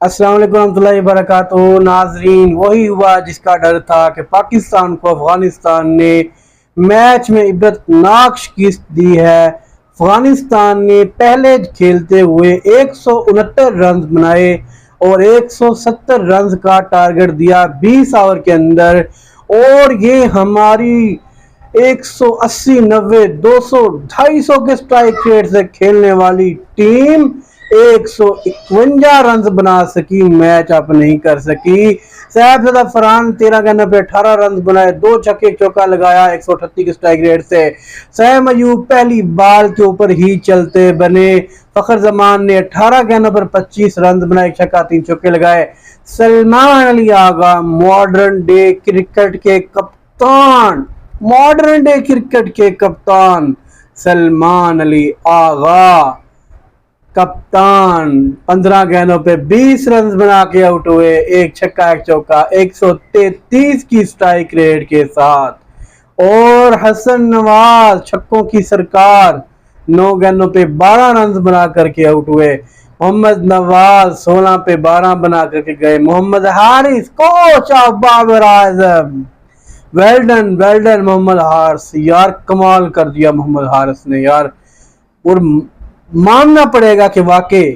अस्सलाम वालेकुम रहमतुल्लाहि वबरकातुहू। नाजरीन, वही हुआ जिसका डर था कि पाकिस्तान को अफगानिस्तान ने मैच में इबरतनाक शिकस्त दी है। अफगानिस्तान ने पहले खेलते हुए 169 रन बनाए और 170 रन का टारगेट दिया 20 ओवर के अंदर। और ये हमारी 180, 90, 200, 250 के स्ट्राइक रेट से खेलने वाली टीम 151 रन बना सकी, मैच अप नहीं कर सकी। साहबजादा फरहान 13 गेंदों पे 18 रन बनाए, 2 छक्के चौका लगाया 138 के स्ट्राइक रेट से। सैम अयूब पहली बॉल के ऊपर ही चलते बने। फखर जमान ने 18 गेंदों पर 25 रन बनाए, 1 छक्का 3 चौके लगाए। Salman Ali Agha modern day cricket के कप्तान, मॉडर्न डे क्रिकेट के कप्तान सलमान अली आगा कप्तान 15 गेंदों पे 20 रन बना के आउट हुए, 1 छक्का 1 चौका, 133 की स्ट्राइक रेट के साथ। और हसन नवाज छक्कों की सरकार 9 गेंदों पे 12 रन बना करके आउट हुए। मोहम्मद नवाज 16 पे 12 बना करके गए। Mohammad Haris coach of Babar Azam, well done Mohammad Haris, यार कमाल कर दिया मोहम्मद हारिस ने यार। और मानना पड़ेगा कि वाकई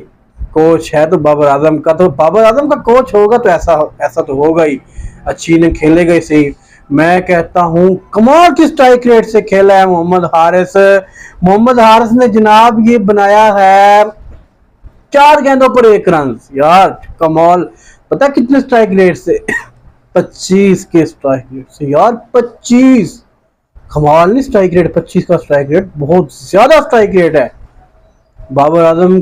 कोच है तो बाबर आजम का, तो बाबर आजम का कोच होगा तो ऐसा ऐसा तो होगा ही, अच्छी ने खेलेगा ही सही। मैं कहता हूं कमाल की स्ट्राइक रेट से खेला है मोहम्मद हारिस। मोहम्मद हारिस ने जनाब ये बनाया है 4 गेंदों पर 1 रन, यार कमाल। पता कितने स्ट्राइक रेट से? 25 के स्ट्राइक रेट से यार, 25। कमाल नहीं स्ट्राइक रेट, 25 का स्ट्राइक रेट बहुत ज्यादा स्ट्राइक रेट है। बाबर आजम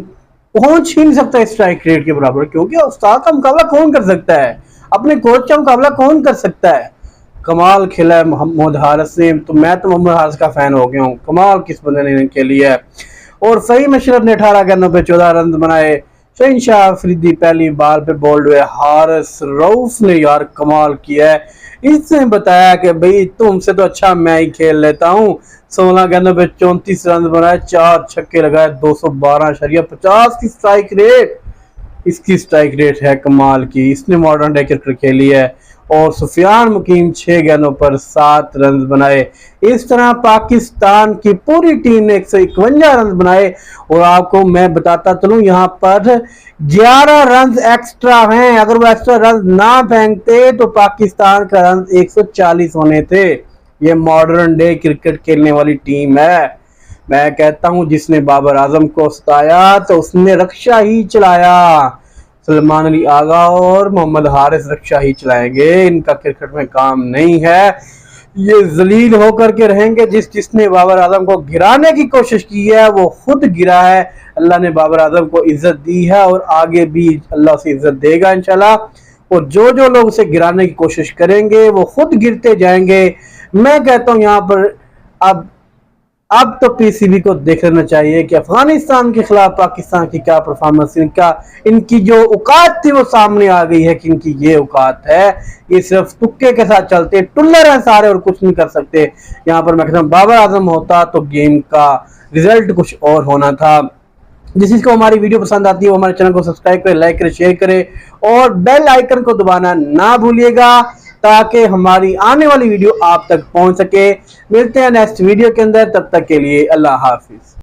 पहुंच ही नहीं सकता इस स्ट्राइक रेट के बराबर, क्योंकि उस्ताद का मुकाबला कौन कर सकता है, अपने कोच का मुकाबला कौन कर सकता है। कमाल खेला है मोहम्मद हारिस ने, तो मैं तो मोहम्मद हारिस का फैन हो गया हूँ। कमाल किस बंदे ने खेली है। और फहीम अशरफ ने 18 गेंदों पे 14 रन बनाए। शहनशाह अफरीदी पहली बॉल पे बोल्ड हुए। हारिस रऊफ ने यार कमाल किया है, इसने बताया कि भाई तुमसे तो अच्छा मैं ही खेल लेता हूँ। 16 गेंदों पे 34 रन बनाए, 4 छक्के लगाए, 212.50 की स्ट्राइक रेट। इसकी स्ट्राइक रेट है कमाल की, इसने मॉडर्न डे क्रिकेट खेली है। और सुफियान मुकीम 6 गेंदों पर 7 रन बनाए। इस तरह पाकिस्तान की पूरी टीम ने 151 रन बनाए। और आपको मैं बताता चलूं यहाँ पर 11 रन एक्स्ट्रा हैं, अगर वो एक्स्ट्रा रन ना फेंकते तो पाकिस्तान का रन 140 होने थे। ये मॉडर्न डे क्रिकेट खेलने वाली टीम है। मैं कहता हूं जिसने बाबर आजम को सताया तो उसने रक्षा ही चलाया। सलमान अली आगा और मोहम्मद हारिस रक्षा ही चलाएंगे, इनका क्रिकेट में काम नहीं है। ये जलील होकर के रहेंगे। जिसने बाबर आजम को गिराने की कोशिश की है वो खुद गिरा है। अल्लाह ने बाबर आजम को इज्जत दी है और आगे भी अल्लाह से इज्जत देगा इंशाल्लाह। और जो जो लोग उसे गिराने की कोशिश करेंगे वो खुद गिरते जाएंगे। मैं कहता हूं यहाँ पर अब तो पीसीबी को देख लेना चाहिए कि अफगानिस्तान के खिलाफ पाकिस्तान की क्या परफॉर्मेंस, इनकी जो औकात थी वो सामने आ गई है कि इनकी ये औकात है। ये सिर्फ तुक्के के साथ चलते, टुल्लर हैं सारे और कुछ नहीं कर सकते। यहाँ पर मैं कहता हूँ बाबर आजम होता तो गेम का रिजल्ट कुछ और होना था। जिस चीज को हमारी वीडियो पसंद आती है वो हमारे चैनल को सब्सक्राइब करे, लाइक करे, शेयर करे और बेल आइकन को दबाना ना भूलिएगा ताकि हमारी आने वाली वीडियो आप तक पहुंच सके। मिलते हैं नेक्स्ट वीडियो के अंदर, तब तक के लिए अल्लाह हाफिज।